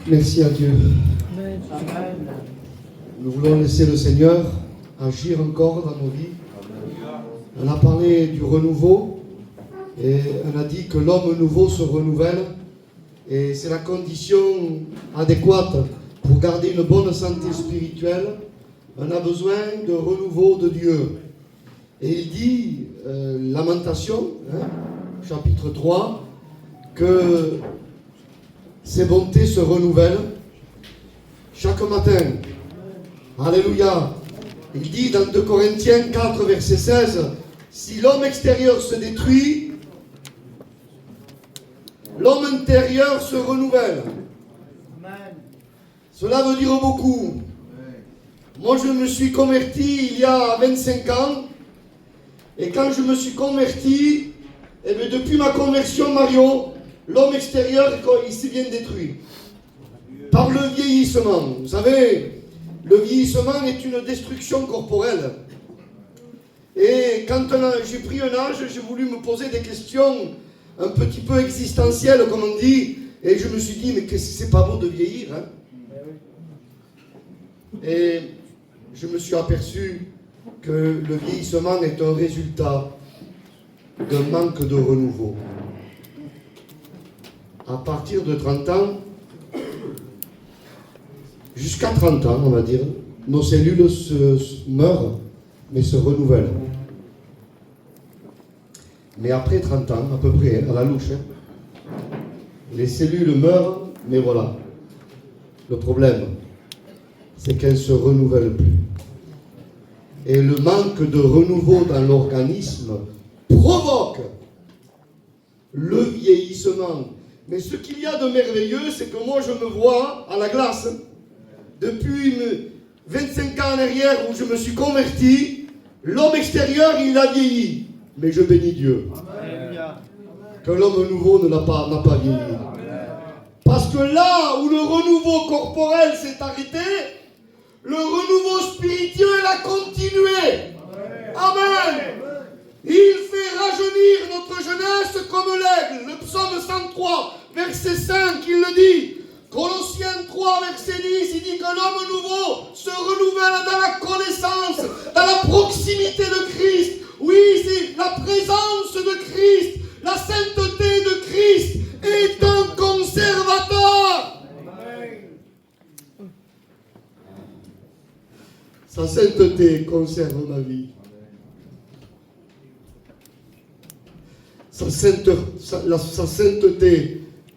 Merci à Dieu. Amen. Nous voulons laisser le Seigneur agir encore dans nos vies. On a parlé du renouveau et on a dit que l'homme nouveau se renouvelle et c'est la condition adéquate pour garder une bonne santé spirituelle. On a besoin de renouveau de Dieu. Et il dit, Lamentation, chapitre 3, que ses bontés se renouvellent chaque matin. Alléluia. Il dit dans 2 Corinthiens 4, verset 16, si l'homme extérieur se détruit, l'homme intérieur se renouvelle. Cela veut dire beaucoup. Moi, je me suis converti il y a 25 ans. Et quand je me suis converti, eh bien, depuis ma conversion, Mario, l'homme extérieur, il s'est bien détruit. Par le vieillissement. Vous savez, le vieillissement est une destruction corporelle. Et quand j'ai pris un âge, j'ai voulu me poser des questions un petit peu existentielles, comme on dit. Et je me suis dit, mais qu'est-ce que c'est pas beau de vieillir, hein? Et je me suis aperçu que le vieillissement est un résultat d'un manque de renouveau. À partir de 30 ans, jusqu'à 30 ans, on va dire, nos cellules meurent, mais se renouvellent. Mais après 30 ans, à peu près, à la louche, les cellules meurent, mais voilà. Le problème, c'est qu'elles ne se renouvellent plus. Et le manque de renouveau dans l'organisme provoque le vieillissement. Mais ce qu'il y a de merveilleux, c'est que moi je me vois à la glace, depuis 25 ans en arrière où je me suis converti, l'homme extérieur il a vieilli. Mais je bénis Dieu. Amen. Que l'homme nouveau n'a pas vieilli. Parce que là où le renouveau corporel s'est arrêté, le renouveau spirituel a continué. Amen. Il fait rajeunir notre jeunesse comme l'aigle. Le psaume 103, verset 5, il le dit. Colossiens 3, verset 10, il dit que l'homme nouveau se renouvelle dans la connaissance, dans la proximité de Christ. Oui, c'est la présence de Christ, la sainteté de Christ est un conservateur. Sa sainteté conserve ma vie. Sa sainteté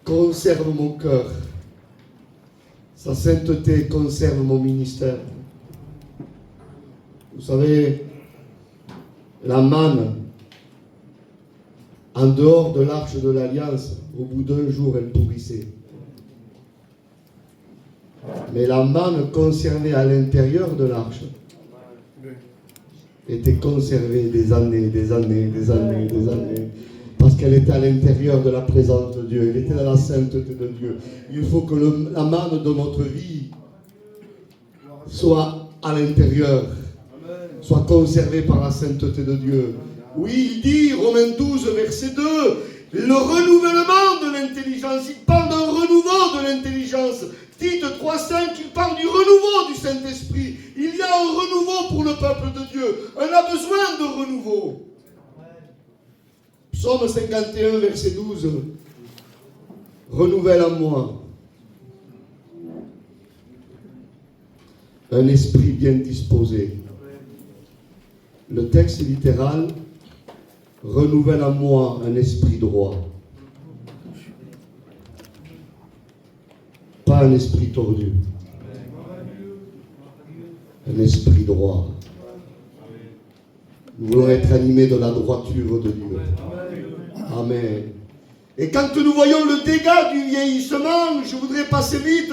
conserve mon cœur. Sa sainteté conserve mon ministère. Vous savez, la manne, en dehors de l'arche de l'Alliance, au bout d'un jour, elle pourrissait. Mais la manne conservée à l'intérieur de l'arche était conservée des années, parce qu'elle était à l'intérieur de la présence de Dieu, elle était dans la sainteté de Dieu. Il faut que la manne de notre vie soit à l'intérieur, soit conservée par la sainteté de Dieu. Oui, il dit, Romains 12, verset 2, le renouvellement de l'intelligence, il parle d'un renouveau de l'intelligence. Tite 3.5, il parle du renouveau du Saint-Esprit. Il y a un renouveau pour le peuple de Dieu. On a besoin de renouveau. Psaume 51, verset 12. Renouvelle en moi un esprit bien disposé. Le texte littéral, renouvelle en moi un esprit droit. Pas un esprit tordu. Un esprit droit. Nous voulons être animés de la droiture de Dieu. Amen. Et quand nous voyons le dégât du vieillissement, je voudrais passer vite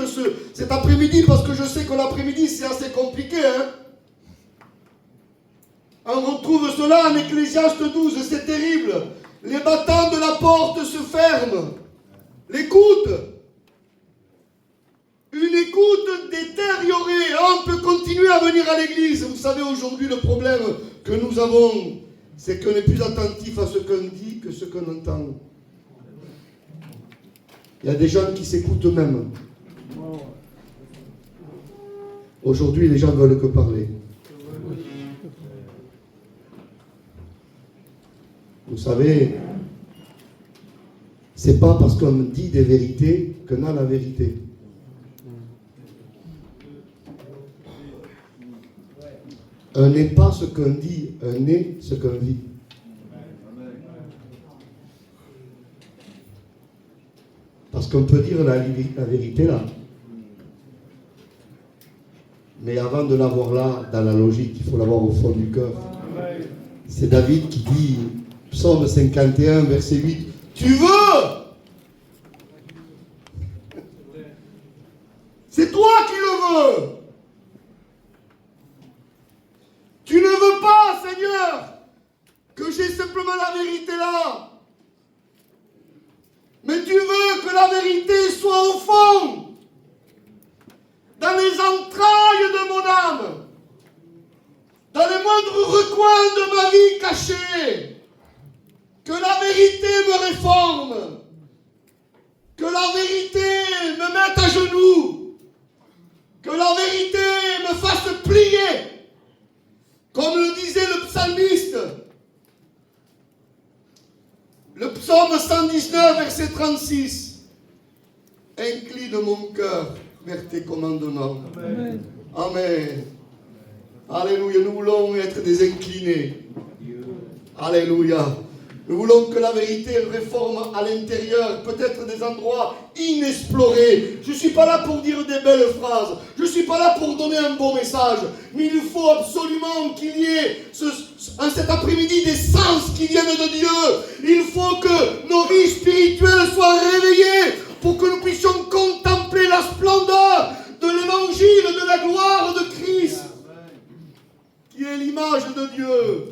cet après-midi, parce que je sais que l'après-midi c'est assez compliqué. On retrouve cela en Ecclésiaste 12, c'est terrible. Les battants de la porte se ferment. L'écoute. Une écoute détériorée. On peut continuer à venir à l'église. Vous savez, aujourd'hui, le problème que nous avons, c'est qu'on est plus attentif à ce qu'on dit que ce qu'on entend. Il y a des gens qui s'écoutent eux-mêmes. Aujourd'hui, les gens ne veulent que parler. Vous savez, c'est pas parce qu'on dit des vérités qu'on a la vérité. Un n'est pas ce qu'on dit, un est ce qu'on vit. Parce qu'on peut dire la vérité là. Mais avant de l'avoir là, dans la logique, il faut l'avoir au fond du cœur. C'est David qui dit, Psaume 51, verset 8, « Tu veux ! C'est toi qui le veux ! Tu ne veux pas, Seigneur, que j'ai simplement la vérité là. Mais tu veux que la vérité soit au fond, dans les entrailles de mon âme, dans les moindres recoins de ma vie cachée. Que la vérité me réforme, que la vérité me mette à genoux, que la vérité me fasse plier. Comme le disait le psalmiste, le psaume 119, verset 36. Incline mon cœur vers tes commandements. Amen. Amen. Alléluia. Nous voulons être des inclinés. Alléluia. Nous voulons que la vérité réforme à l'intérieur, peut-être des endroits inexplorés. Je ne suis pas là pour dire des belles phrases. Je ne suis pas là pour donner un beau message. Mais il faut absolument qu'il y ait en cet après-midi des sens qui viennent de Dieu. Il faut que nos vies spirituelles soient réveillées pour que nous puissions contempler la splendeur de l'évangile, de la gloire de Christ, qui est l'image de Dieu.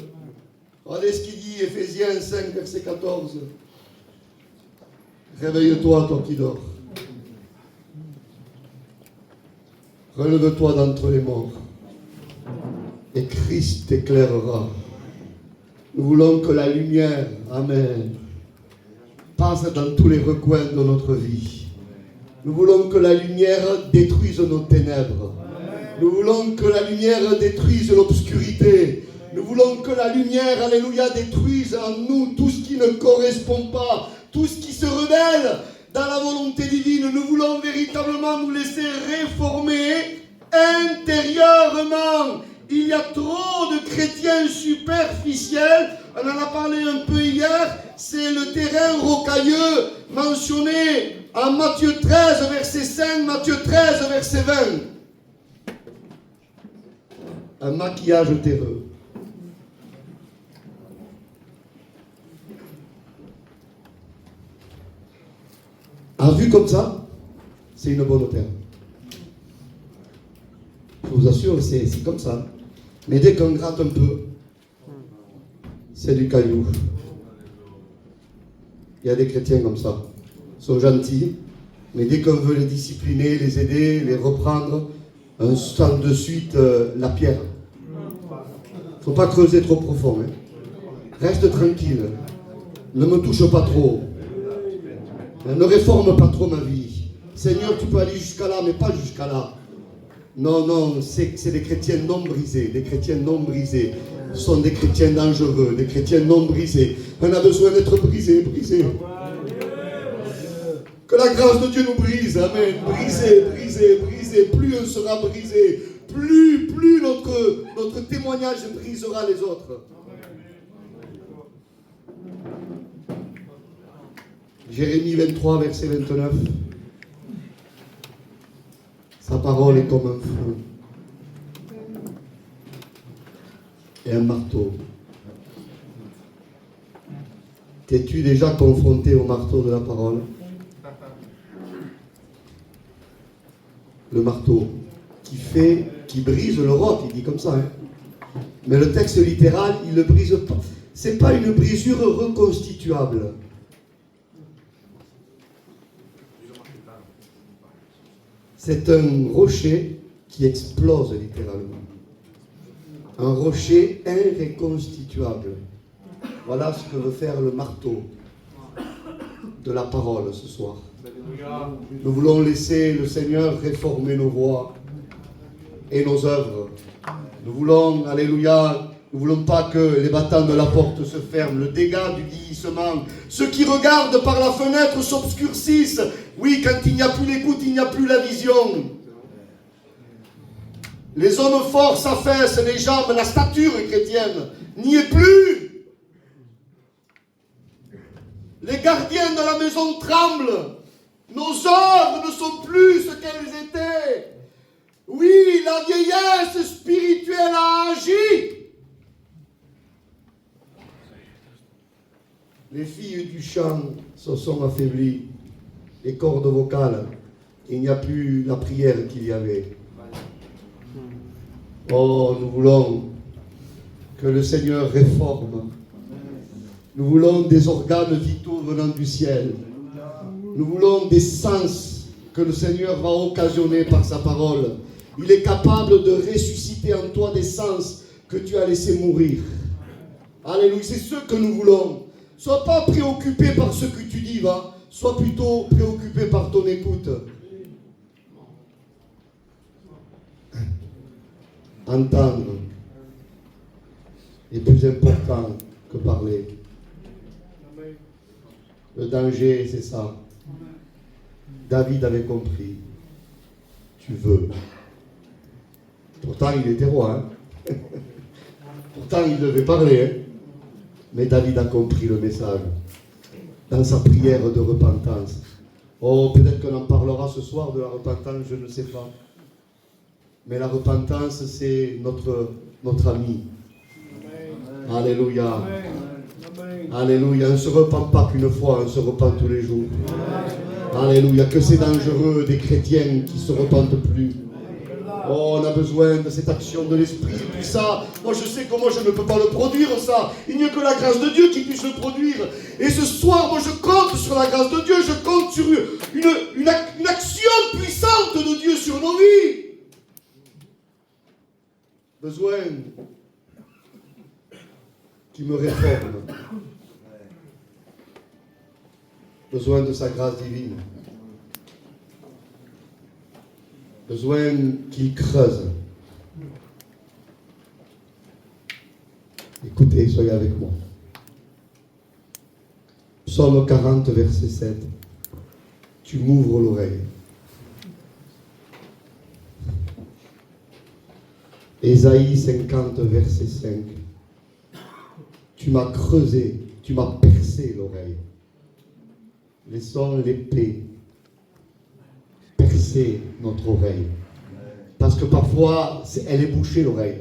Regardez ce qu'il dit, Éphésiens 5, verset 14. Réveille-toi, toi qui dors. Relève-toi d'entre les morts. Et Christ t'éclairera. Nous voulons que la lumière, Amen, passe dans tous les recoins de notre vie. Nous voulons que la lumière détruise nos ténèbres. Nous voulons que la lumière détruise l'obscurité. Nous voulons que la lumière, alléluia, détruise en nous tout ce qui ne correspond pas, tout ce qui se rebelle dans la volonté divine. Nous voulons véritablement nous laisser réformer intérieurement. Il y a trop de chrétiens superficiels. On en a parlé un peu hier. C'est le terrain rocailleux mentionné en Matthieu 13, verset 5, Matthieu 13, verset 20. Un maquillage terreux. À vue comme ça, c'est une bonne terre. Je vous assure, c'est comme ça. Mais dès qu'on gratte un peu, c'est du caillou. Il y a des chrétiens comme ça. Ils sont gentils, mais dès qu'on veut les discipliner, les aider, les reprendre, on sent de suite la pierre. Il ne faut pas creuser trop profond. Hein. Reste tranquille. Ne me touche pas trop. Ne réforme pas trop ma vie. Seigneur, tu peux aller jusqu'à là, mais pas jusqu'à là. Non, non, c'est des chrétiens non brisés. Des chrétiens non brisés. Ce sont des chrétiens dangereux, des chrétiens non brisés. On a besoin d'être brisés, brisés. Que la grâce de Dieu nous brise. Amen. Brisés, brisés, brisés. Plus on sera brisé, plus notre témoignage brisera les autres. Jérémie 23, verset 29. Sa parole est comme un feu et un marteau. T'es-tu déjà confronté au marteau de la parole? Le marteau qui brise le roc, il dit comme ça. Hein. Mais le texte littéral, il ne le brise pas. C'est pas une brisure reconstituable. C'est un rocher qui explose littéralement. Un rocher irreconstituable. Voilà ce que veut faire le marteau de la parole ce soir. Nous voulons laisser le Seigneur réformer nos voies. et nos œuvres. Nous voulons, alléluia, nous ne voulons pas que les battants de la porte se ferment, le dégât du vieillissement. Ceux qui regardent par la fenêtre s'obscurcissent. Oui, quand il n'y a plus l'écoute, il n'y a plus la vision. Les hommes forts s'affaissent, les jambes, la stature chrétienne n'y est plus. Les gardiens de la maison tremblent. Nos œuvres ne sont plus ce qu'elles étaient. Oui, la vieillesse spirituelle a agi. Les filles du chant se sont affaiblies. Les cordes vocales, il n'y a plus la prière qu'il y avait. Oh, nous voulons que le Seigneur réforme. Nous voulons des organes vitaux venant du ciel. Nous voulons des sens que le Seigneur va occasionner par sa parole. Il est capable de ressusciter en toi des sens que tu as laissés mourir. Alléluia, c'est ce que nous voulons. Sois pas préoccupé par ce que tu dis, va. Sois plutôt préoccupé par ton écoute. Entendre est plus important que parler. Le danger, c'est ça. David avait compris. Tu veux. Pourtant, il était roi. Hein? Pourtant, il devait parler. Hein? Mais David a compris le message. Dans sa prière de repentance. Oh, peut-être qu'on en parlera ce soir de la repentance, je ne sais pas. Mais la repentance, c'est notre ami. Amen. Alléluia. Amen. Alléluia. On ne se repent pas qu'une fois, on se repent tous les jours. Amen. Alléluia. Que c'est dangereux des chrétiens qui ne se repentent plus. Oh, on a besoin de cette action de l'Esprit. Et puis ça, moi je sais que moi je ne peux pas le produire, ça. Il n'y a que la grâce de Dieu qui puisse le produire. Et ce soir, moi je compte sur la grâce de Dieu. Je compte sur une action puissante de Dieu sur nos vies. Besoin qui me réforme. Besoin de sa grâce divine. Besoin qu'il creuse. Écoutez, soyez avec moi. Psaume 40, verset 7. Tu m'ouvres l'oreille. Ésaïe 50, verset 5. Tu m'as creusé, tu m'as percé l'oreille. Laissons l'épée percer notre oreille. Parce que parfois, elle est bouchée l'oreille.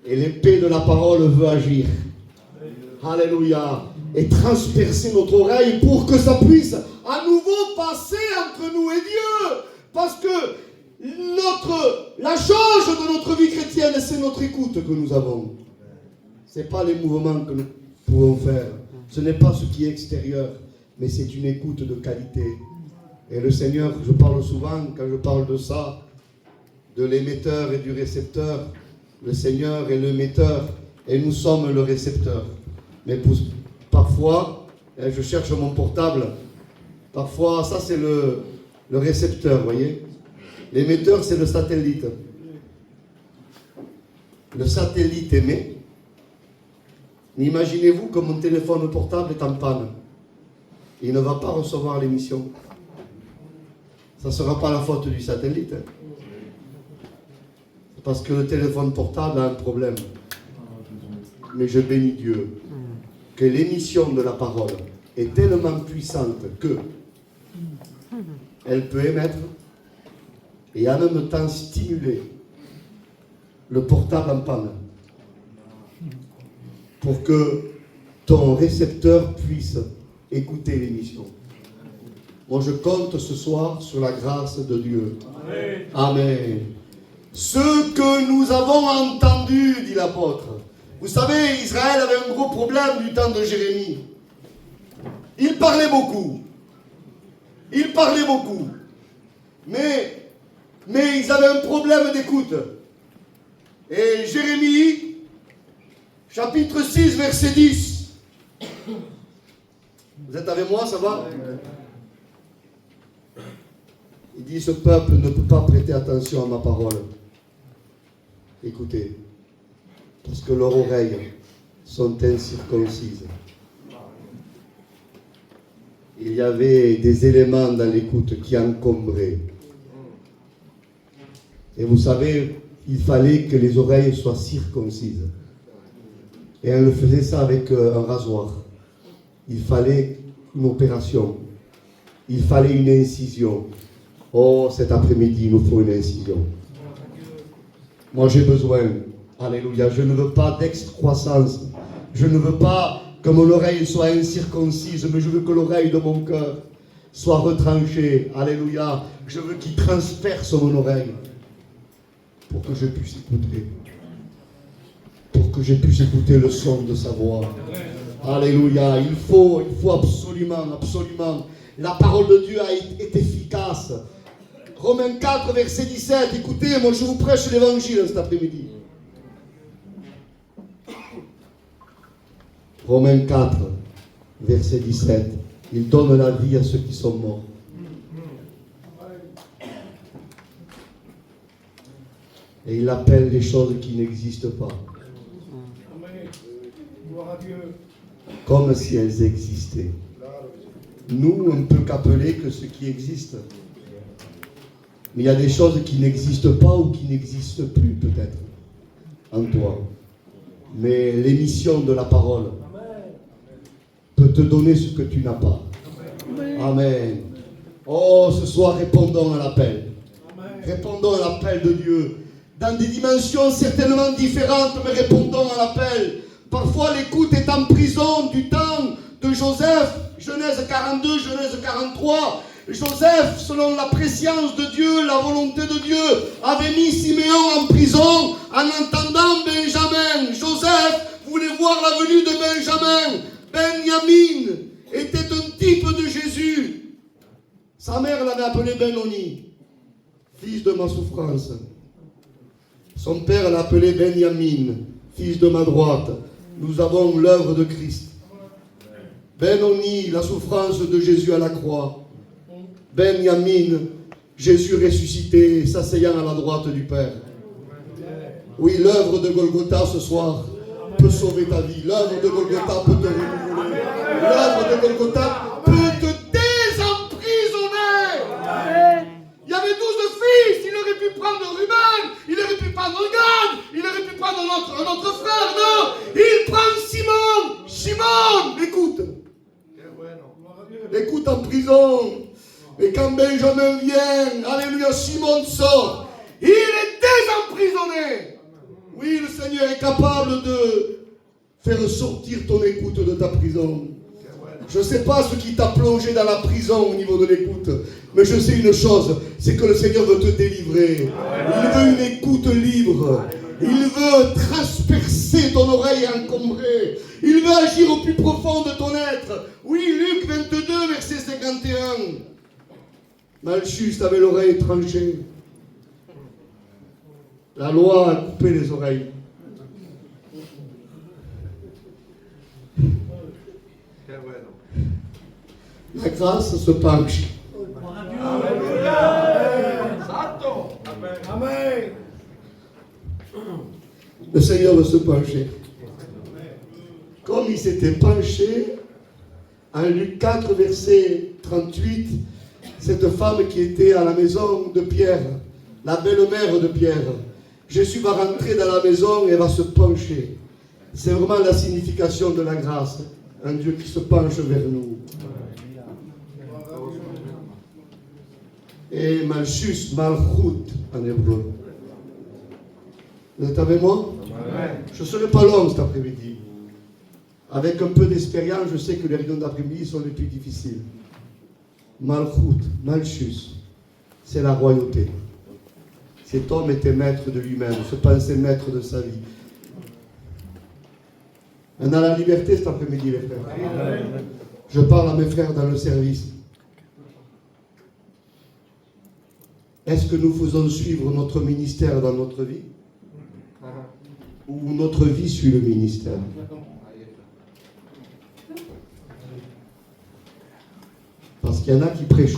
Et l'épée de la parole veut agir. Alléluia. Et transpercer notre oreille pour que ça puisse à nouveau passer entre nous et Dieu. Parce que la charge de notre vie chrétienne, c'est notre écoute que nous avons. Ce n'est pas les mouvements que nous pouvons faire. Ce n'est pas ce qui est extérieur, mais c'est une écoute de qualité. Et le Seigneur, je parle souvent, quand je parle de ça, de l'émetteur et du récepteur. Le Seigneur est l'émetteur et nous sommes le récepteur. Mais parfois, je cherche mon portable, parfois, ça c'est le récepteur, vous voyez. L'émetteur, c'est le satellite. Le satellite émet. Imaginez-vous que mon téléphone portable est en panne. Il ne va pas recevoir l'émission. Ça ne sera pas la faute du satellite. C'est parce que le téléphone portable a un problème. Mais je bénis Dieu que l'émission de la parole est tellement puissante que elle peut émettre et en même temps stimuler le portable en panne pour que ton récepteur puisse écouter l'émission. Moi, je compte ce soir sur la grâce de Dieu. Amen. Amen. Ce que nous avons entendu, dit l'apôtre. Vous savez, Israël avait un gros problème du temps de Jérémie. Il parlait beaucoup. Il parlait beaucoup. Mais ils avaient un problème d'écoute. Et Jérémie, chapitre 6, verset 10. Vous êtes avec moi, ça va? Il dit, ce peuple ne peut pas prêter attention à ma parole. Écoutez, parce que leurs oreilles sont incirconcises. Il y avait des éléments dans l'écoute qui encombraient. Et vous savez, il fallait que les oreilles soient circoncises. Et on le faisait ça avec un rasoir. Il fallait une opération. Il fallait une incision. Oh, cet après-midi, il nous faut une incision. Moi, j'ai besoin. Alléluia. Je ne veux pas d'excroissance. Je ne veux pas que mon oreille soit incirconcise, mais je veux que l'oreille de mon cœur soit retranchée. Alléluia. Je veux qu'il transperce mon oreille pour que je puisse écouter. Pour que je puisse écouter le son de sa voix. Alléluia. Il faut absolument, absolument. La parole de Dieu est efficace. Romains 4, verset 17. Écoutez, moi je vous prêche l'évangile cet après-midi. Romains 4, verset 17. Il donne la vie à ceux qui sont morts. Et il appelle les choses qui n'existent pas comme si elles existaient. Nous, on ne peut qu'appeler que ce qui existe. Mais il y a des choses qui n'existent pas ou qui n'existent plus, peut-être, en toi. Mais l'émission de la parole peut te donner ce que tu n'as pas. Amen. Oh, ce soir, répondons à l'appel. Répondons à l'appel de Dieu. Dans des dimensions certainement différentes, mais répondons à l'appel. Parfois, l'écoute est en prison du temps de Joseph. Genèse 42, Genèse 43. Joseph, selon la préscience de Dieu, la volonté de Dieu, avait mis Siméon en prison en entendant Benjamin. Joseph voulait voir la venue de Benjamin. Benjamin était un type de Jésus. Sa mère l'avait appelé Benoni, fils de ma souffrance. Son père l'appelait Benjamin, fils de ma droite. Nous avons l'œuvre de Christ. Benoni, la souffrance de Jésus à la croix. Benjamin, Jésus ressuscité, s'asseyant à la droite du Père. Oui, l'œuvre de Golgotha ce soir peut sauver ta vie. L'œuvre de Golgotha peut te renouveler. L'œuvre de Golgotha peut te désemprisonner. Il y avait 12 fils, il aurait pu prendre Ruben, il aurait pu prendre Gad, il aurait pu prendre un autre frère. Non, il prend Simon. Simon, écoute. Écoute en prison. Et quand Benjamin vient, alléluia, Simon sort. Il est désemprisonné. Oui, le Seigneur est capable de faire sortir ton écoute de ta prison. Je ne sais pas ce qui t'a plongé dans la prison au niveau de l'écoute, mais je sais une chose, c'est que le Seigneur veut te délivrer. Il veut une écoute libre. Il veut transpercer ton oreille encombrée. Il veut agir au plus profond de ton être. Oui, Luc 22, verset 51. Malchus avait l'oreille tranchée. La loi a coupé les oreilles. La grâce se penche. Amen. Le Seigneur veut se pencher. Comme il s'était penché, en Luc 4, verset 38, cette femme qui était à la maison de Pierre, la belle-mère de Pierre, Jésus va rentrer dans la maison et va se pencher. C'est vraiment la signification de la grâce. Un Dieu qui se penche vers nous. Et Malchus, Malchut en hébreu. Vous êtes avec moi? Je ne serai pas long cet après-midi. Avec un peu d'expérience, je sais que les réunions d'après-midi sont les plus difficiles. Malchut, Malchus, c'est la royauté. Cet homme était maître de lui-même, se pensait maître de sa vie. On a la liberté cet après-midi, les frères. Je parle à mes frères dans le service. Est-ce que nous faisons suivre notre ministère dans notre vie? Ou notre vie suit le ministère? Parce qu'il y en a qui prêchent.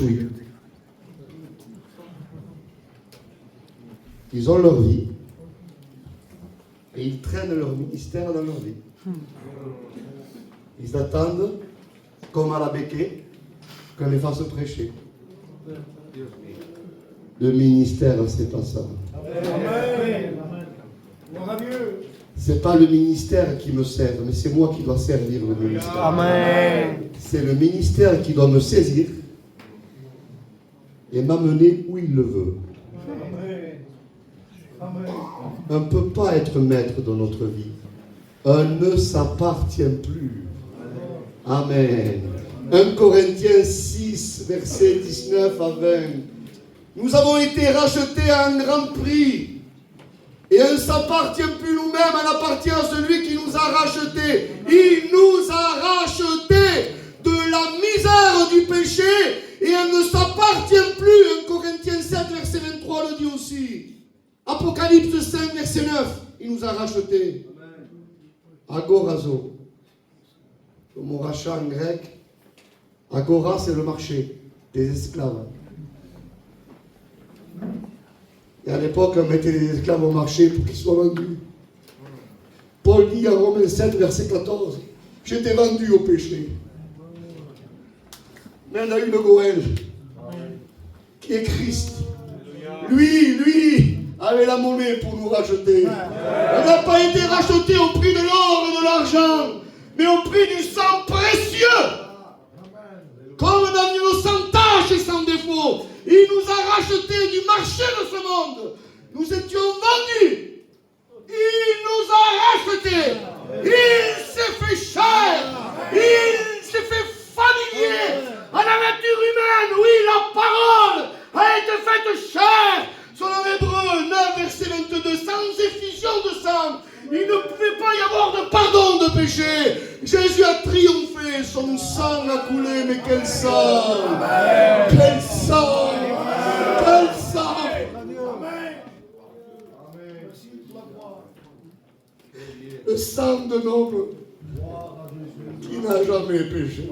Ils ont leur vie. Et ils traînent leur ministère dans leur vie. Ils attendent, comme à la béquée, qu'on les fasse prêcher. Le ministère, c'est pas ça. Amen. C'est pas le ministère qui me sert, mais c'est moi qui dois servir le ministère. Amen. C'est le ministère qui doit me saisir et m'amener où il le veut. On ne peut pas être maître dans notre vie. On ne s'appartient plus. Amen. 1 Corinthiens 6, versets 19 à 20. Nous avons été rachetés à un grand prix. Et on ne s'appartient plus nous-mêmes, on appartient à celui qui nous a rachetés. Il nous a rachetés de la misère du péché et on ne s'appartient plus. 1 Corinthiens 7, verset 23 le dit aussi. Apocalypse 5, verset 9. Il nous a rachetés. Agorazo. Le mot rachat en grec. Agora, c'est le marché des esclaves. Et à l'époque, on mettait les esclaves au marché pour qu'ils soient vendus. Paul dit en Romains 7, verset 14, j'étais vendu au péché. Mais on a eu le Goël, qui est Christ. Lui avait la monnaie pour nous racheter. On n'a pas été racheté au prix de l'or et de l'argent, mais au prix du sang précieux. Comme dans une sans tache et sans défaut. Il nous a rachetés du marché de ce monde. Nous étions vendus. Il nous a rachetés. Il s'est fait chair. Il s'est fait familier à la nature humaine. Oui, la parole a été faite chair. Selon Hébreux 9, verset 22, sans effusion de sang, il ne pouvait pas y avoir de pardon de péché. Jésus a triomphé, son sang a coulé, mais quel sang! Quel sang! Quel sang! Le sang de homme qui n'a jamais péché.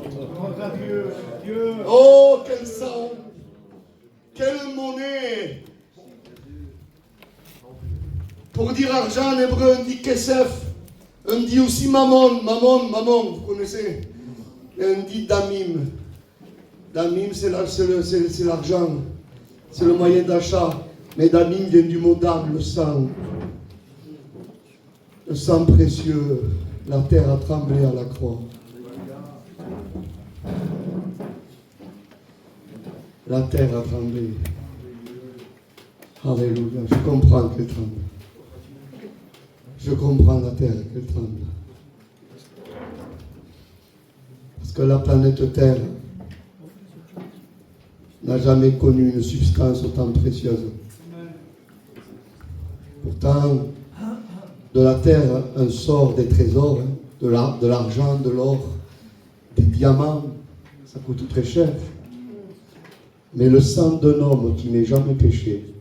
Oh, quel sang! Quelle monnaie! Pour dire argent en hébreu, on dit kesef. On dit aussi mammon, vous connaissez. Et on dit damim. Damim, c'est l'argent. C'est le moyen d'achat. Mais damim vient du mot dam, le sang. Le sang précieux. La terre a tremblé à la croix. La terre a tremblé. Alléluia. Je comprends qu'elle tremble. Je comprends la terre qu'elle tremble. Parce que la planète Terre n'a jamais connu une substance autant précieuse. Pourtant, de la terre, on sort des trésors, de l'argent, de l'or, des diamants. Ça coûte très cher. Mais le sang d'un homme qui n'est jamais péché,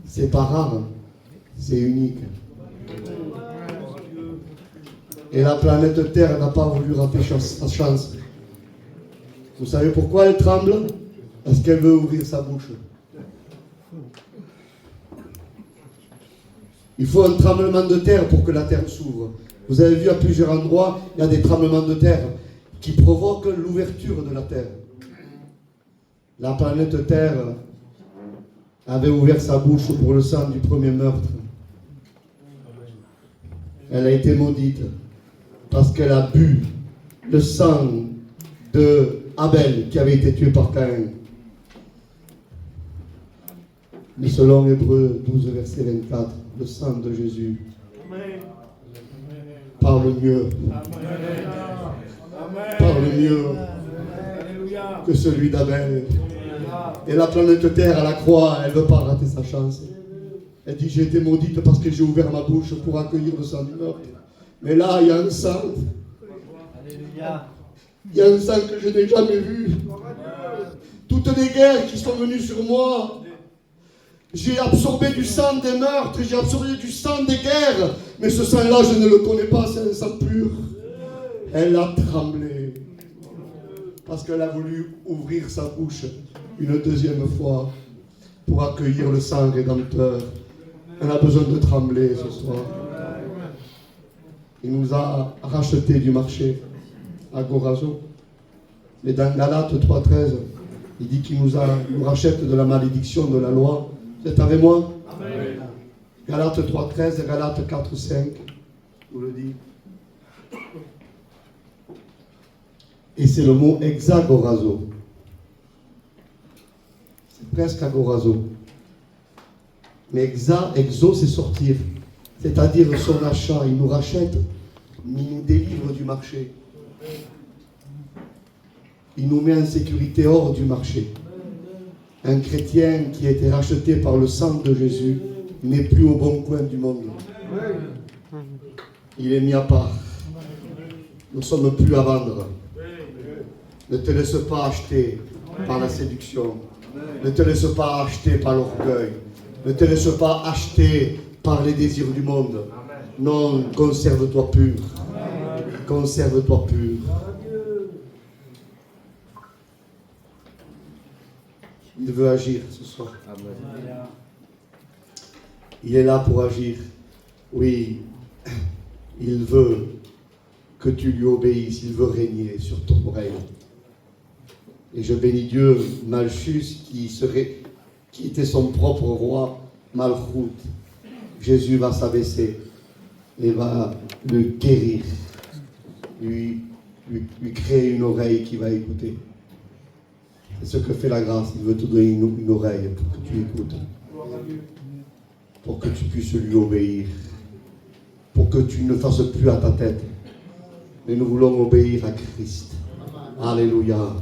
c'est pas rare, c'est unique. Et la planète Terre n'a pas voulu rater sa chance. Vous savez pourquoi elle tremble? Parce qu'elle veut ouvrir sa bouche. Il faut un tremblement de terre pour que la terre s'ouvre. Vous avez vu à plusieurs endroits, il y a des tremblements de terre qui provoquent l'ouverture de la terre. La planète Terre avait ouvert sa bouche pour le sang du premier meurtre. Elle a été maudite parce qu'elle a bu le sang de Abel qui avait été tué par Caïn. Mais selon Hébreux 12, verset 24, le sang de Jésus parle mieux. Parle mieux que celui d'Abel. Et la planète Terre à la croix, elle ne veut pas rater sa chance. Elle dit, j'ai été maudite parce que j'ai ouvert ma bouche pour accueillir le sang du meurtre. Mais là, il y a un sang. Il y a un sang que je n'ai jamais vu. Toutes les guerres qui sont venues sur moi, j'ai absorbé du sang des meurtres, j'ai absorbé du sang des guerres. Mais ce sang-là, je ne le connais pas, c'est un sang pur. Elle a tremblé. Parce qu'elle a voulu ouvrir sa bouche une deuxième fois. pour accueillir le sang rédempteur. On a besoin de trembler ce soir. Il nous a rachetés du marché, agorazo. Mais dans Galates 3,13, il dit qu'il nous rachète de la malédiction de la loi. Vous êtes avec moi? Amen. Galates 3,13 et Galates 4,5 nous le dit. Et c'est le mot exagorazo. C'est presque agorazo. Mais exo, c'est sortir. C'est-à-dire son achat. Il nous rachète, mais il nous délivre du marché. Il nous met en sécurité hors du marché. Un chrétien qui a été racheté par le sang de Jésus n'est plus au bon coin du monde. Il est mis à part. Nous ne sommes plus à vendre. Ne te laisse pas acheter par la séduction. Ne te laisse pas acheter par l'orgueil. Ne te laisse pas acheter par les désirs du monde. Non, conserve-toi pur. Conserve-toi pur. Il veut agir ce soir. Il est là pour agir. Oui, il veut que tu lui obéisses. Il veut régner sur ton règne. Et je bénis Dieu, Malchus, qui était son propre roi, Malchut. Jésus va s'abaisser et va le guérir, lui créer une oreille qui va écouter. C'est ce que fait la grâce. Il veut te donner une oreille pour que tu écoutes, pour que tu puisses lui obéir, pour que tu ne fasses plus à ta tête. Mais nous voulons obéir à Christ. Alléluia.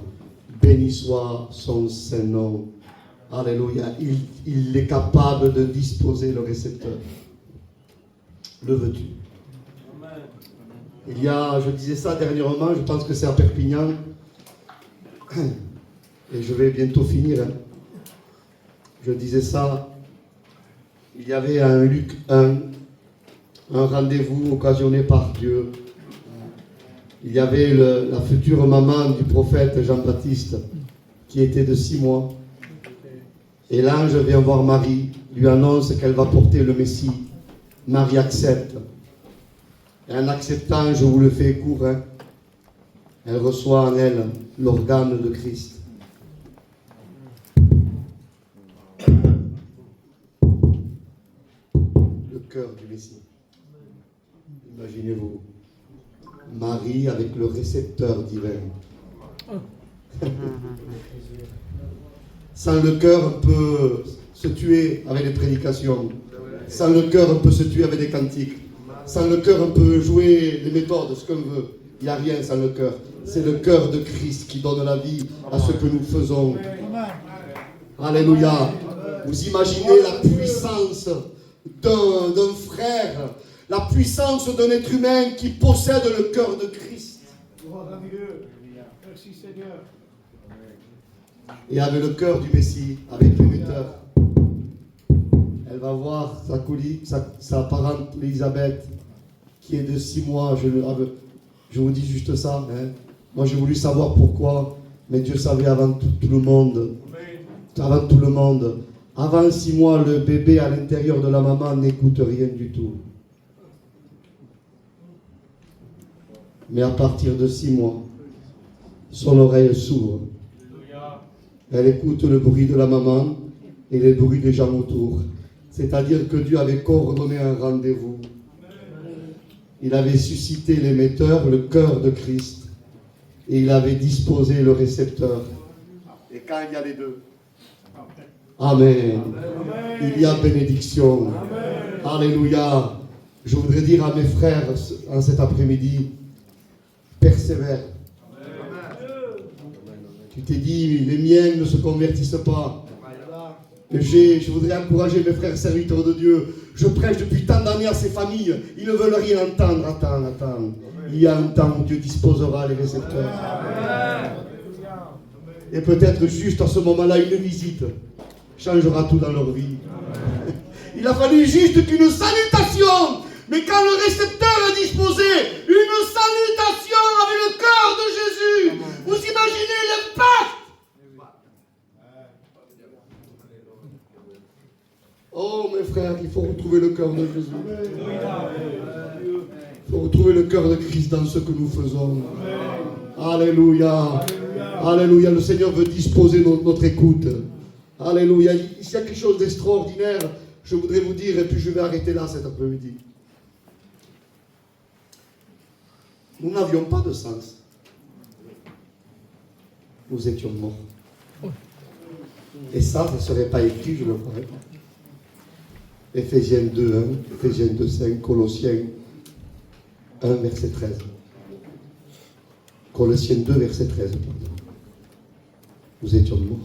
Béni soit son Saint-Nom. Alléluia. Il est capable de disposer le récepteur. Le veux-tu? Je disais ça dernièrement, je pense que c'est à Perpignan. Et je vais bientôt finir. Je disais ça. Il y avait un Luc 1, un rendez-vous occasionné par Dieu. Il y avait la future maman du prophète Jean-Baptiste qui était de 6 mois. Et l'ange vient voir Marie, lui annonce qu'elle va porter le Messie. Marie accepte. Et en acceptant, je vous le fais court, elle reçoit en elle l'organe de Christ. Le cœur du Messie. Imaginez-vous. Marie avec le récepteur divin. Sans le cœur, on peut se tuer avec les prédications. Sans le cœur, on peut se tuer avec des cantiques. Sans le cœur, on peut jouer des méthodes, ce qu'on veut. Il n'y a rien sans le cœur. C'est le cœur de Christ qui donne la vie à ce que nous faisons. Alléluia. Vous imaginez la puissance d'un frère, la puissance d'un être humain qui possède le cœur de Christ. Merci Seigneur. Et avec le cœur du Messie, avec l'émetteur, elle va voir sa parente Elisabeth, qui est de 6 mois. Je vous dis juste ça. Moi, j'ai voulu savoir pourquoi, mais Dieu savait avant tout le monde. Avant tout le monde. Avant 6 mois, le bébé à l'intérieur de la maman n'écoute rien du tout. Mais à partir de 6 mois, son oreille s'ouvre. Elle écoute le bruit de la maman et les bruits des gens autour. C'est-à-dire que Dieu avait coordonné un rendez-vous. Il avait suscité l'émetteur, le cœur de Christ, et il avait disposé le récepteur. Et quand il y a les deux, Amen. Il y a bénédiction. Alléluia. Je voudrais dire à mes frères en cet après-midi, persévère. Tu t'es dit, les miens ne se convertissent pas. Je voudrais encourager mes frères serviteurs de Dieu. Je prêche depuis tant d'années à ces familles. Ils ne veulent rien entendre. Attends. Il y a un temps où Dieu disposera les récepteurs. Et peut-être juste à ce moment-là, une visite changera tout dans leur vie. Il a fallu juste qu'une salutation. Mais quand le récepteur est disposé, une salutation avec le cœur de Jésus, vous imaginez l'impact. Oh mes frères, il faut retrouver le cœur de Jésus. Il faut retrouver le cœur de Christ dans ce que nous faisons. Alléluia. Alléluia. Le Seigneur veut disposer notre écoute. Alléluia. Il y a quelque chose d'extraordinaire, je voudrais vous dire, et puis je vais arrêter là cet après-midi. Nous n'avions pas de sens. Nous étions morts. Et ça ne serait pas écrit, je ne le croirais pas. Éphésiens 2, 1, Éphésiens 2, 5, Colossiens 1, verset 13. Colossiens 2, verset 13, pardon. Nous étions morts.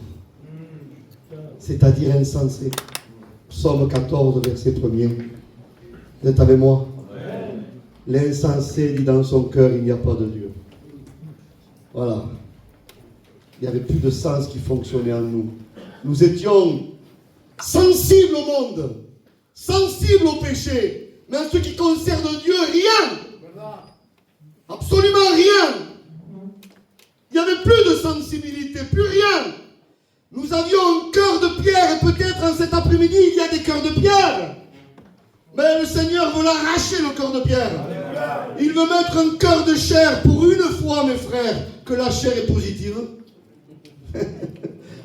C'est-à-dire insensés. Psaume 14, verset 1er. Vous êtes avec moi? L'insensé dit dans son cœur, il n'y a pas de Dieu. Voilà. Il n'y avait plus de sens qui fonctionnait en nous. Nous étions sensibles au monde, sensibles au péché, mais en ce qui concerne Dieu, rien. Absolument rien. Il n'y avait plus de sensibilité, plus rien. Nous avions un cœur de pierre, et peut-être en cet après-midi, il y a des cœurs de pierre. Mais le Seigneur veut l'arracher, le cœur de pierre. Il veut mettre un cœur de chair pour une fois, mes frères, que la chair est positive.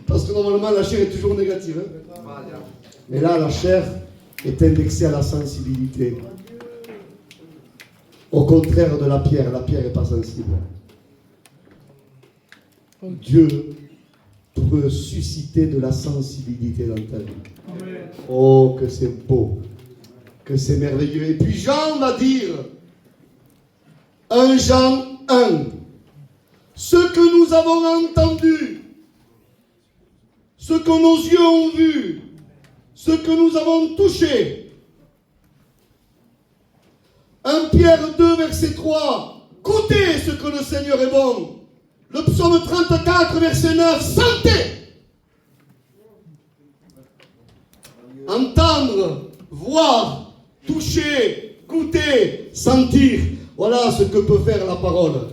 Parce que normalement, la chair est toujours négative. Mais là, la chair est indexée à la sensibilité. Au contraire de la pierre n'est pas sensible. Dieu peut susciter de la sensibilité dans ta vie. Oh, que c'est beau, que c'est merveilleux. Et puis Jean va dire, 1 Jean 1, ce que nous avons entendu, ce que nos yeux ont vu, ce que nous avons touché. 1 Pierre 2, verset 3, goûtez ce que le Seigneur est bon. Le psaume 34, verset 9, sentez. Entendre, voir, toucher, goûter, sentir. Voilà ce que peut faire la parole.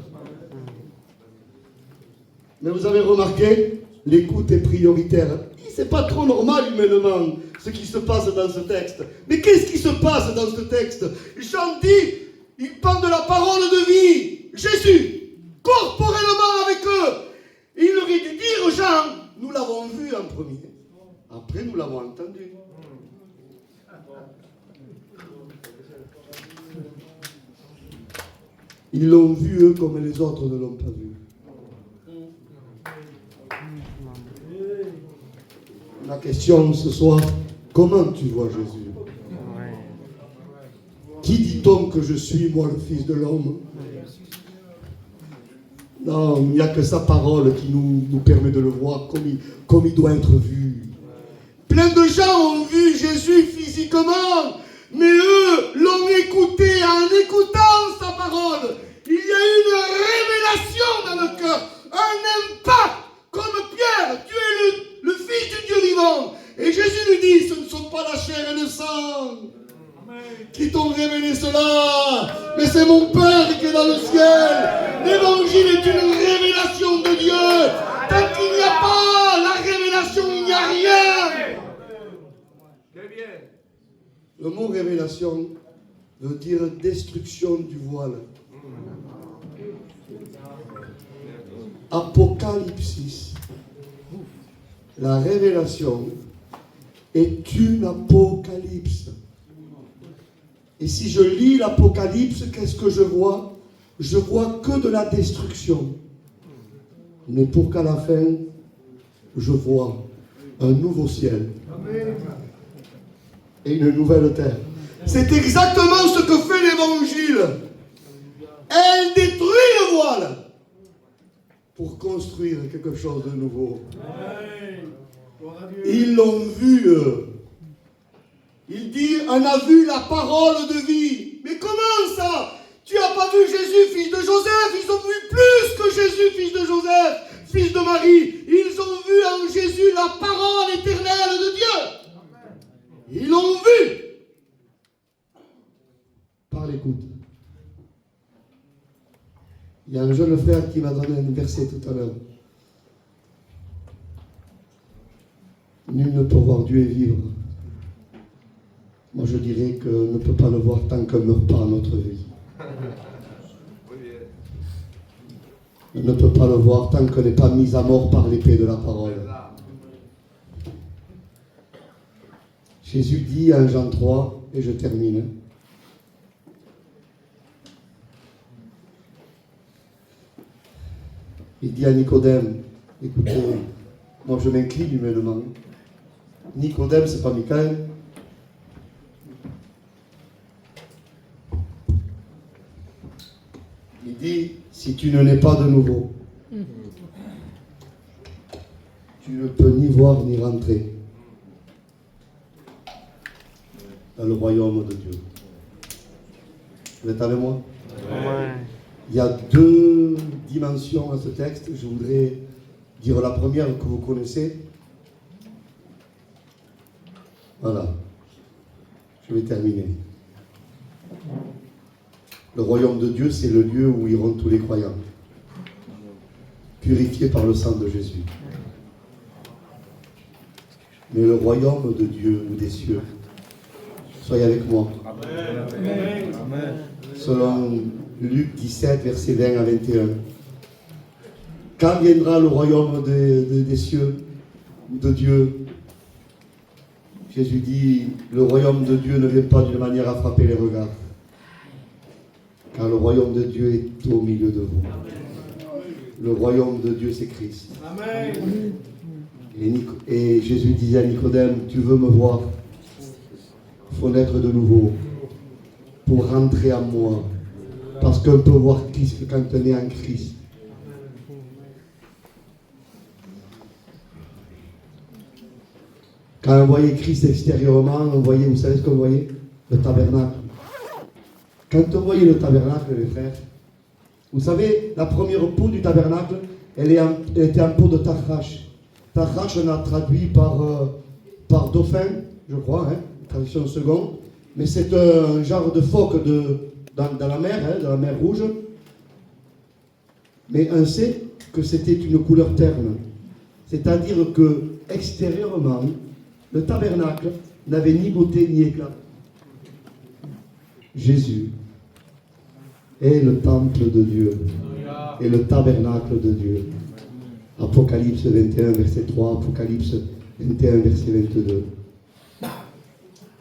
Mais vous avez remarqué, l'écoute est prioritaire. C'est pas trop normal humainement ce qui se passe dans ce texte. Mais qu'est-ce qui se passe dans ce texte? Jean dit, il parle de la parole de vie. Jésus, corporellement avec eux. Il aurait dû dire, Jean, nous l'avons vu en premier. Après, nous l'avons entendu. Ils l'ont vu, eux, comme les autres ne l'ont pas vu. La question ce soir, comment tu vois Jésus? Qui dit-on que je suis, moi, le Fils de l'homme? Non, il n'y a que sa parole qui nous permet de le voir comme il doit être vu. Plein de gens ont vu Jésus physiquement, mais eux l'ont écouté en écoutant sa parole. Il y a une révélation dans le cœur, un impact, comme Pierre, tu es le Fils du Dieu vivant. Et Jésus lui dit, ce ne sont pas la chair et le sang qui t'ont révélé cela, mais c'est mon Père qui est dans le ciel. L'évangile est une révélation de Dieu. Tant qu'il n'y a pas la révélation, il n'y a rien. Le mot révélation veut dire destruction du voile. Apocalypsis. La révélation est une apocalypse. Et si je lis l'Apocalypse, qu'est-ce que je vois? Je vois que de la destruction. Mais pour qu'à la fin, je vois un nouveau ciel et une nouvelle terre. C'est exactement ce que fait l'Évangile. Elle détruit le voile pour construire quelque chose de nouveau. Ils l'ont vu, eux. Il dit, on a vu la parole de vie. Mais comment ça? Tu n'as pas vu Jésus, fils de Joseph? Ils ont vu plus que Jésus, fils de Joseph, fils de Marie. Ils ont vu en Jésus la parole éternelle de Dieu. Ils l'ont vu. Par l'écoute. Il y a un jeune frère qui m'a donné un verset tout à l'heure. Nul ne peut voir Dieu et vivre. Moi je dirais qu'on ne peut pas le voir tant qu'on ne meurt pas à notre vie. On ne peut pas le voir tant qu'on n'est pas mis à mort par l'épée de la parole. Jésus dit en Jean 3, et je termine. Il dit à Nicodème, écoutez, moi je m'incline humainement. Nicodème, c'est pas Michael. Il dit, si tu ne nais pas de nouveau, tu ne peux ni voir ni rentrer dans le royaume de Dieu. Vous êtes avec moi? Ouais. Il y a deux dimensions à ce texte. Je voudrais dire la première que vous connaissez. Voilà. Je vais terminer. Le royaume de Dieu, c'est le lieu où iront tous les croyants, purifiés par le sang de Jésus. Mais le royaume de Dieu ou des cieux, soyez avec moi. Amen. Selon Luc 17, versets 20 à 21. Quand viendra le royaume des cieux ou de Dieu? Jésus dit, le royaume de Dieu ne vient pas d'une manière à frapper les regards. Car le royaume de Dieu est au milieu de vous. Le royaume de Dieu, c'est Christ. Amen. Et Jésus disait à Nicodème, tu veux me voir? Il faut naître de nouveau pour rentrer en moi. Parce qu'on peut voir Christ que quand on est en Christ. Quand on voyait Christ extérieurement, on voyait, vous savez ce qu'on voyait? Le tabernacle. Quand on voyait le tabernacle, les frères, vous savez, la première peau du tabernacle, elle était en peau de Tarrache. Tarrache, on a traduit par dauphin, je crois, hein, traduction seconde. Mais c'est un genre de phoque dans la mer, hein, dans la mer Rouge. Mais on sait que c'était une couleur terne. C'est-à-dire que extérieurement, le tabernacle n'avait ni beauté ni éclat. Jésus est le temple de Dieu et le tabernacle de Dieu. Apocalypse 21, verset 3, Apocalypse 21, verset 22.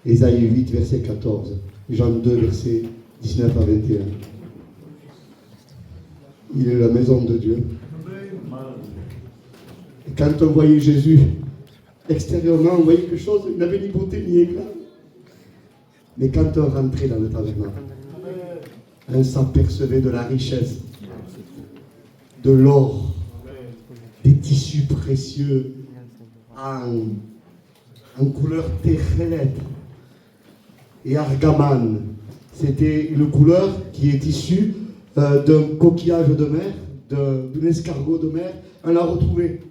Ésaïe 8, verset 14. Jean 2, verset 19 à 21. Il est la maison de Dieu. Et quand on voyait Jésus, extérieurement, on voyait quelque chose, il n'avait ni beauté ni éclat. Mais quand on rentrait dans le tabernacle, on s'apercevait de la richesse, de l'or, des tissus précieux en couleur terrelette et argamane. C'était une couleur qui est issue d'un coquillage de mer, d'un escargot de mer. On l'a retrouvé.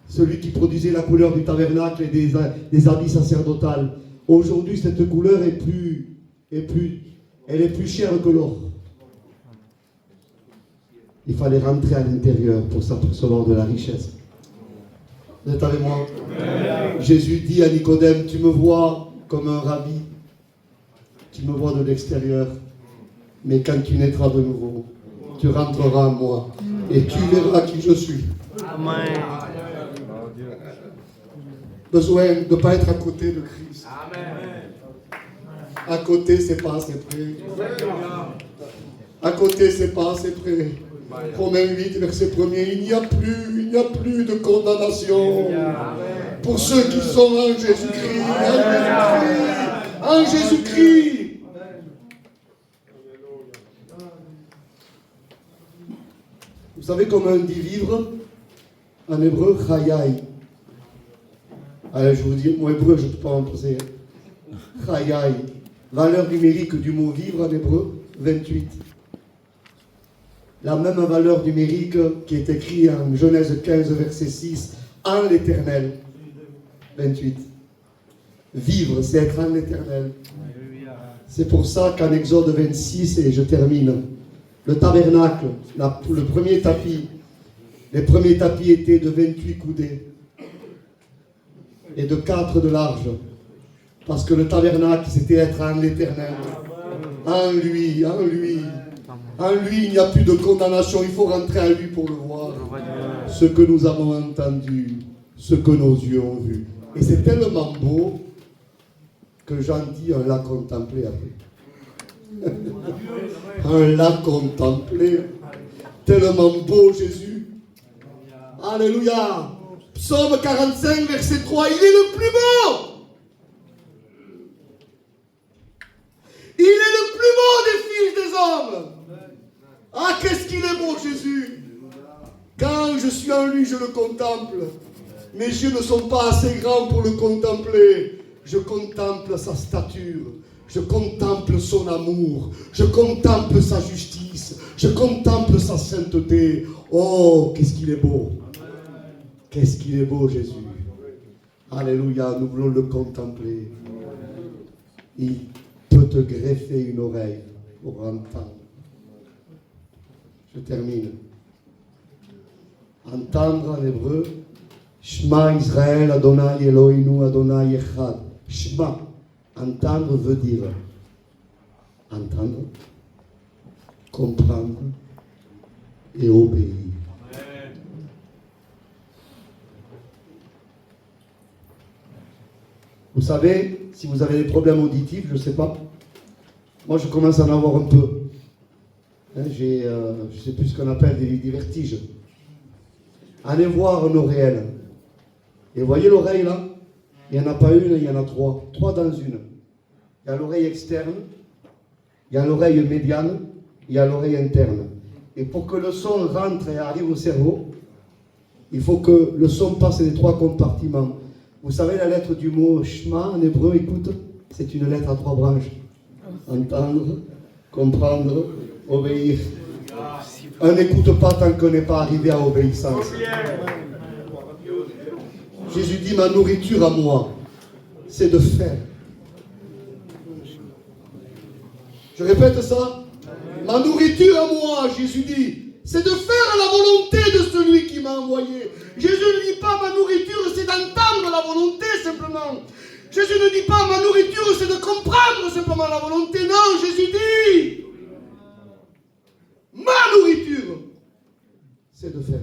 Celui qui produisait la couleur du tabernacle et des habits sacerdotales. Aujourd'hui, cette couleur elle est plus chère que l'or. Il fallait rentrer à l'intérieur pour s'apercevoir de la richesse. Vous êtes avec moi? Jésus dit à Nicodème, tu me vois comme un rabbi, tu me vois de l'extérieur, mais quand tu naîtras de nouveau, tu rentreras en moi et tu verras qui je suis. Amen. Besoin de ne pas être à côté de Christ. Amen. À côté, c'est pas assez près. À côté, c'est pas assez près. Romains 8, verset 1er, il n'y a plus de condamnation pour ceux qui sont en Jésus-Christ. En Jésus-Christ. Vous savez comment on dit vivre? En hébreu, chayai. Allez, je vous dis, mon hébreu, je ne peux pas en passer. Chayai. Valeur numérique du mot vivre en hébreu, 28. La même valeur numérique qui est écrite en Genèse 15, verset 6, en l'éternel, 28. Vivre, c'est être en l'éternel. C'est pour ça qu'en Exode 26, et je termine, le tabernacle, le premier tapis, les premiers tapis étaient de 28 coudées et de 4 de large. Parce que le tabernacle, c'était être en l'éternel. En lui, en lui. En lui, il n'y a plus de condamnation. Il faut rentrer en lui pour le voir. Ce que nous avons entendu, ce que nos yeux ont vu. Et c'est tellement beau que j'en dis un lac contemplé après. Un lac contemplé. Tellement beau, Jésus. Alléluia. Psaume 45, verset 3. Il est le plus beau. Il est le plus beau des fils des hommes. Ah, qu'est-ce qu'il est beau, Jésus. Quand je suis en lui, je le contemple. Mes yeux ne sont pas assez grands pour le contempler. Je contemple sa stature. Je contemple son amour. Je contemple sa justice. Je contemple sa sainteté. Oh, qu'est-ce qu'il est beau. Qu'est-ce qu'il est beau, Jésus. Alléluia, nous voulons le contempler. Il peut te greffer une oreille pour entendre. Je termine. Entendre en hébreu, Shema Israël Adonai Eloheinu Adonai Echad. Shema, entendre veut dire entendre, comprendre et obéir. Vous savez, si vous avez des problèmes auditifs, je ne sais pas. Moi, je commence à en avoir un peu. Hein, je ne sais plus ce qu'on appelle des vertiges. Allez voir un oreille. Et vous voyez l'oreille là? Il n'y en a pas une, il y en a trois. Trois dans une. Il y a l'oreille externe, il y a l'oreille médiane, il y a l'oreille interne. Et pour que le son rentre et arrive au cerveau, il faut que le son passe les trois compartiments. Vous savez la lettre du mot Shema en hébreu, écoute, c'est une lettre à trois branches. Entendre, comprendre, obéir. On n'écoute pas tant qu'on n'est pas arrivé à obéissance. Jésus dit, ma nourriture à moi, c'est de faire. Je répète ça. Ma nourriture à moi, Jésus dit, c'est de faire la volonté de celui qui m'a envoyé. Jésus ne dit pas ma nourriture, c'est d'entendre la volonté simplement. Jésus ne dit pas ma nourriture, c'est de comprendre simplement la volonté. Non, Jésus dit ma nourriture, c'est de faire.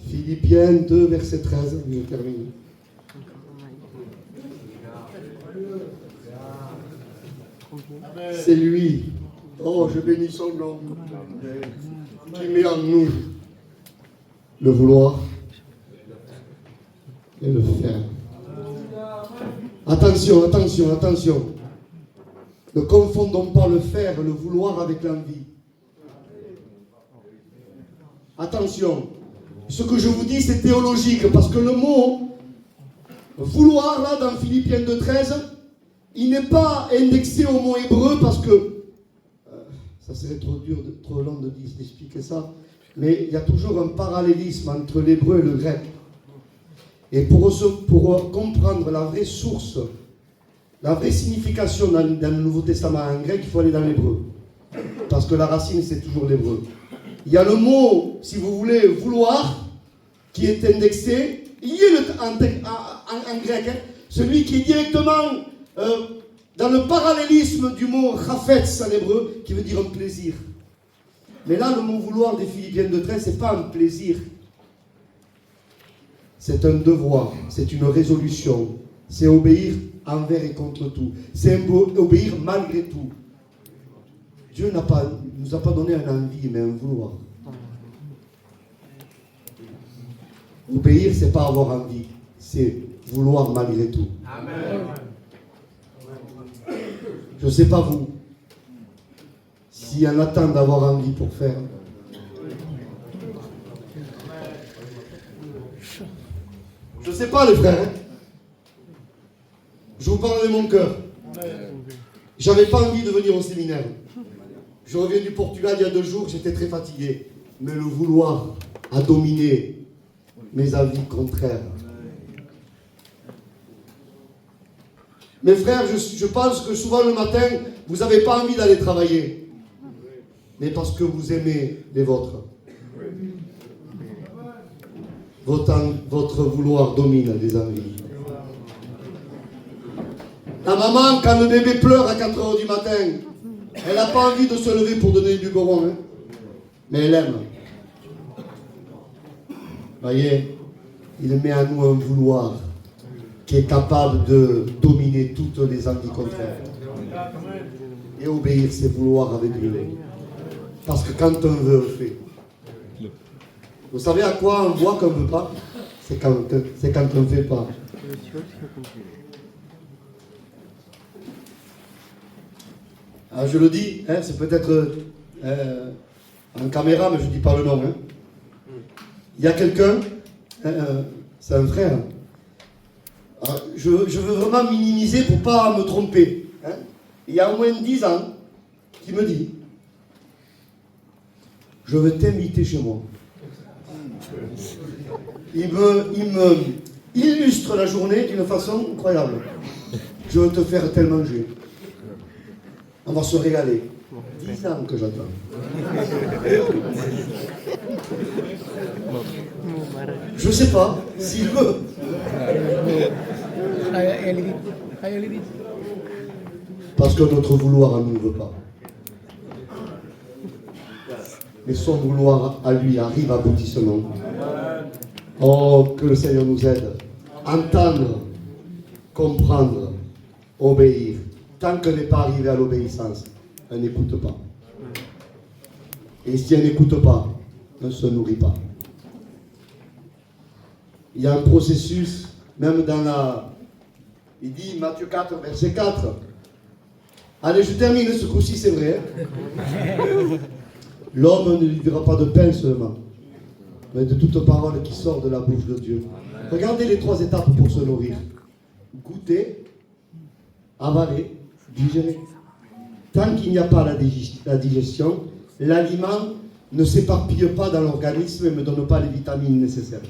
Philippiens 2, verset 13, je termine. C'est lui, oh je bénis son nom, qui met en nous le vouloir et le faire. Attention, attention, attention. Ne confondons pas le faire, le vouloir avec l'envie. Attention. Ce que je vous dis, c'est théologique, parce que le mot vouloir, là, dans Philippiens 2.13, il n'est pas indexé au mot hébreu, parce que, ça serait trop long d'expliquer ça, mais il y a toujours un parallélisme entre l'hébreu et le grec. Et pour comprendre la vraie source, la vraie signification dans le Nouveau Testament en grec, il faut aller dans l'hébreu. Parce que la racine, c'est toujours l'hébreu. Il y a le mot, si vous voulez, vouloir, qui est indexé. Il y a en grec, hein, celui qui est directement dans le parallélisme du mot chafetz en hébreu, qui veut dire un plaisir. Mais là, le mot vouloir des Philippiens 2.13, ce n'est pas un plaisir. C'est un devoir, c'est une résolution. C'est obéir envers et contre tout. C'est obéir malgré tout. Dieu ne nous a pas donné un envie, mais un vouloir. Obéir, c'est pas avoir envie, c'est vouloir malgré tout. Amen. Je ne sais pas vous, s'il y en a tant d'avoir envie pour faire. Je ne sais pas les frères. Hein? Je vous parle de mon cœur. J'avais pas envie de venir au séminaire. Je reviens du Portugal il y a 2 jours, j'étais très fatigué. Mais le vouloir a dominé mes avis contraires. Mes frères, je pense que souvent le matin, vous n'avez pas envie d'aller travailler. Mais parce que vous aimez les vôtres. votre vouloir domine, les amis. La maman, quand le bébé pleure à 4 heures du matin, elle n'a pas envie de se lever pour donner du biberon, hein, mais elle aime. Voyez, il met à nous un vouloir qui est capable de dominer toutes les envies contraires et obéir ses vouloirs avec lui. Parce que quand on veut, on fait. Vous savez à quoi on voit qu'on ne veut pas? C'est quand on ne fait pas. Alors je le dis, hein, c'est peut-être en caméra, mais je ne dis pas le nom. Hein. Il y a quelqu'un, c'est un frère. Alors, je veux vraiment minimiser pour ne pas me tromper. Hein. Il y a au moins 10 ans, qui me dit, je veux t'inviter chez moi. Il me illustre la journée d'une façon incroyable. Je veux te faire tel manger. On va se régaler. 10 ans que j'attends. Je ne sais pas s'il veut. Parce que notre vouloir à nous ne veut pas. Mais son vouloir à lui arrive à aboutissement. Oh, que le Seigneur nous aide. Entendre, comprendre, obéir. Tant qu'on n'est pas arrivé à l'obéissance, on n'écoute pas. Et si on n'écoute pas, on ne se nourrit pas. Il y a un processus, même dans la... Il dit, Matthieu 4, verset 4. Allez, je termine ce coup-ci, c'est vrai. L'homme ne vivra pas de pain seulement, mais de toute parole qui sort de la bouche de Dieu. Regardez les 3 étapes pour se nourrir. Goûter, avaler, digérer. Tant qu'il n'y a pas la digestion, l'aliment ne s'éparpille pas dans l'organisme et ne me donne pas les vitamines nécessaires.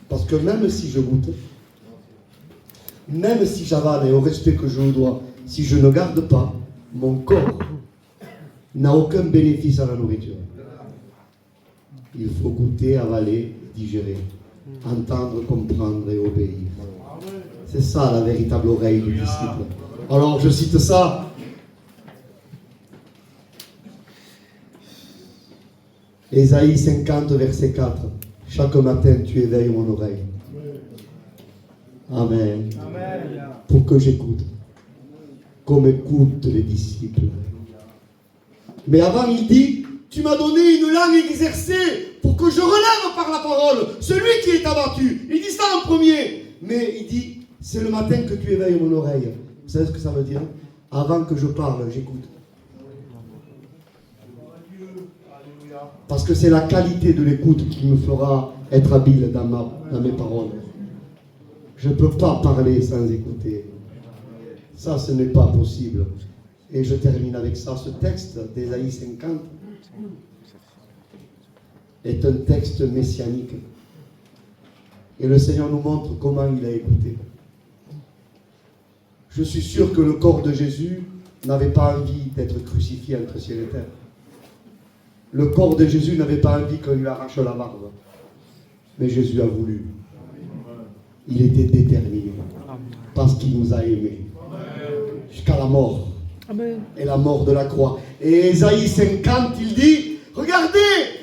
Parce que même si je goûte, même si j'avale et au respect que je dois, si je ne garde pas, mon corps n'a aucun bénéfice à la nourriture. Il faut goûter, avaler, digérer, entendre, comprendre et obéir. C'est ça la véritable oreille du disciple. Alors je cite ça. Ésaïe 50, verset 4. Chaque matin, tu éveilles mon oreille. Amen. Pour que j'écoute. Comme écoutent les disciples. Mais avant, il dit, tu m'as donné une langue exercée pour que je relève par la parole celui qui est abattu. Il dit ça en premier. Mais il dit, c'est le matin que tu éveilles mon oreille. Vous savez ce que ça veut dire? Avant que je parle, j'écoute. Parce que c'est la qualité de l'écoute qui me fera être habile dans mes paroles. Je ne peux pas parler sans écouter. Ça, ce n'est pas possible. Et je termine avec ça. Ce texte d'Ésaïe 50 est un texte messianique. Et le Seigneur nous montre comment il a écouté. Je suis sûr que le corps de Jésus n'avait pas envie d'être crucifié entre ciel et terre. Le corps de Jésus n'avait pas envie qu'on lui arrache la barbe. Mais Jésus a voulu. Il était déterminé. Parce qu'il nous a aimés. Jusqu'à la mort. Amen. Et la mort de la croix. Et Ésaïe 50, il dit, regardez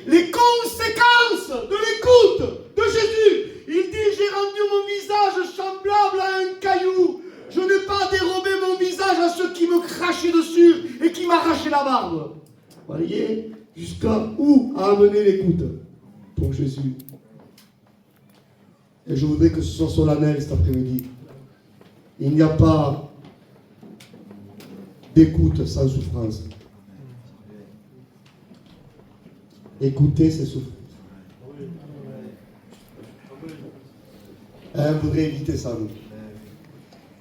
les conséquences de l'écoute de Jésus. Il dit, j'ai rendu mon visage semblable à un caillou. Je n'ai pas dérobé mon visage à ceux qui me crachaient dessus et qui m'arrachaient la barbe. Vous voyez, jusqu'à où a amené l'écoute pour Jésus. Et je voudrais que ce soit solennel cet après-midi. Il n'y a pas d'écoute sans souffrance. Écouter, c'est souffrir. On voudrait éviter ça, nous.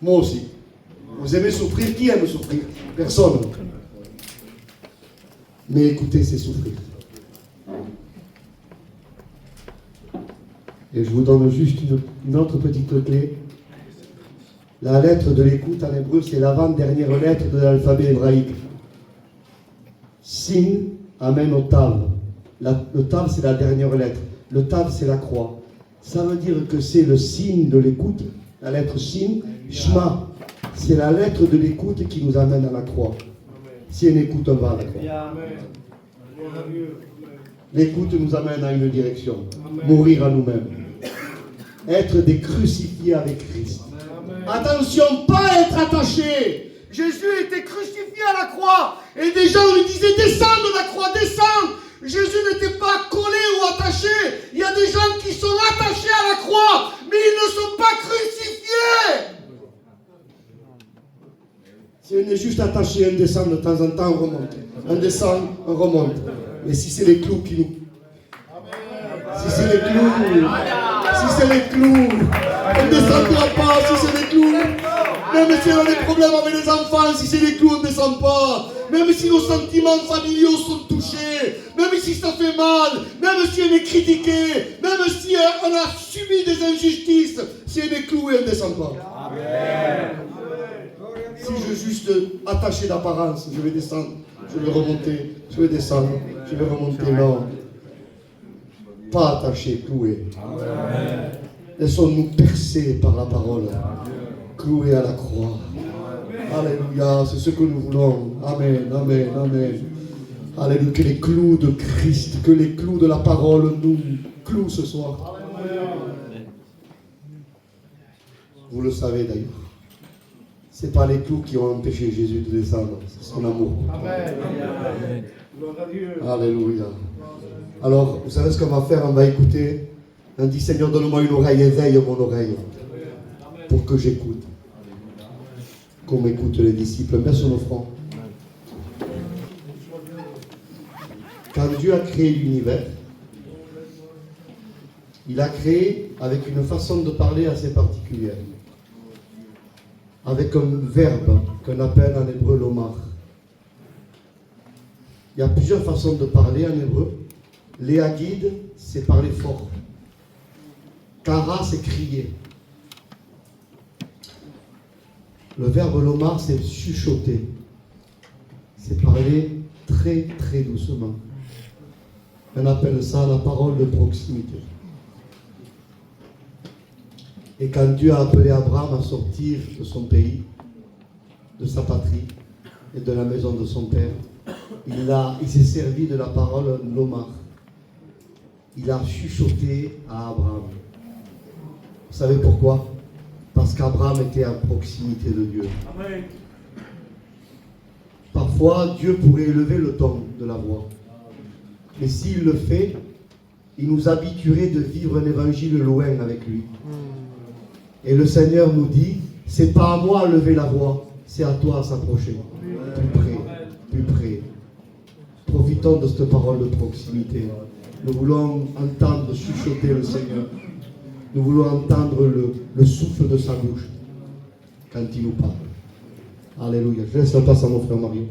Moi aussi. Vous aimez souffrir? Qui aime souffrir? Personne. Mais écouter, c'est souffrir. Et je vous donne juste une autre petite clé. La lettre de l'écoute en hébreu, c'est l'avant-dernière lettre de l'alphabet hébraïque. Sin amène au tav. Le tav, c'est la dernière lettre. Le tav, c'est la croix. Ça veut dire que c'est le signe de l'écoute, la lettre sin. Shema, c'est la lettre de l'écoute qui nous amène à la croix. Si on écoute, on va à la croix. L'écoute nous amène à une direction. Mourir à nous-mêmes. Être des crucifiés avec Christ. Attention, pas être attaché. Jésus était crucifié à la croix. Et des gens lui disaient, descends de la croix, descends. Jésus n'était pas collé ou attaché. Il y a des gens qui sont attachés à la croix, mais ils ne sont pas crucifiés. Si on est juste attaché, on descend de temps en temps, on remonte. On descend, on remonte. Mais si c'est les clous qui nous... Si c'est les clous... Si c'est les clous... On ne descendra pas si c'est les clous. Même si on a des problèmes avec les enfants, si c'est les clous, on ne descend pas. Même si nos sentiments familiaux sont touchés, même si ça fait mal, même si on est critiqué, même si on a subi des injustices, si on est cloué, on ne descend pas. Amen. Si je suis juste attaché d'apparence, je vais descendre, je vais remonter, je vais descendre, je vais remonter. Non. Pas attaché, cloué. Amen. Laissons-nous percer par la parole, cloué à la croix. Alléluia, c'est ce que nous voulons. Amen, amen, amen. Alléluia, que les clous de Christ, que les clous de la parole nous clouent ce soir. Vous le savez d'ailleurs. Ce n'est pas les clous qui ont empêché Jésus de descendre, c'est son amour. Amen. Alléluia. Alors, vous savez ce qu'on va faire? On va écouter. On dit, Seigneur, donne-moi une oreille, éveille mon oreille pour que j'écoute. Comme écoutent les disciples. Mets sur nos fronts. Quand Dieu a créé l'univers, il a créé avec une façon de parler assez particulière. Avec un verbe qu'on appelle en hébreu lomar. Il y a plusieurs façons de parler en hébreu. Léagid, c'est parler fort. Kara, c'est crier. Le verbe lomar, c'est chuchoter. C'est parler très très doucement. On appelle ça la parole de proximité. Et quand Dieu a appelé Abraham à sortir de son pays, de sa patrie et de la maison de son père, il s'est servi de la parole lomar. Il a chuchoté à Abraham. Vous savez pourquoi? Parce qu'Abraham était à proximité de Dieu. Amen. Parfois, Dieu pourrait élever le ton de la voix. Mais s'il le fait, il nous habituerait de vivre un évangile loin avec lui. Et le Seigneur nous dit, c'est pas à moi à lever la voix, c'est à toi à s'approcher. Plus près, plus près. Profitons de cette parole de proximité. Nous voulons entendre chuchoter le Seigneur. Nous voulons entendre le souffle de sa bouche quand il nous parle. Alléluia. Je laisse la place à mon frère Mario.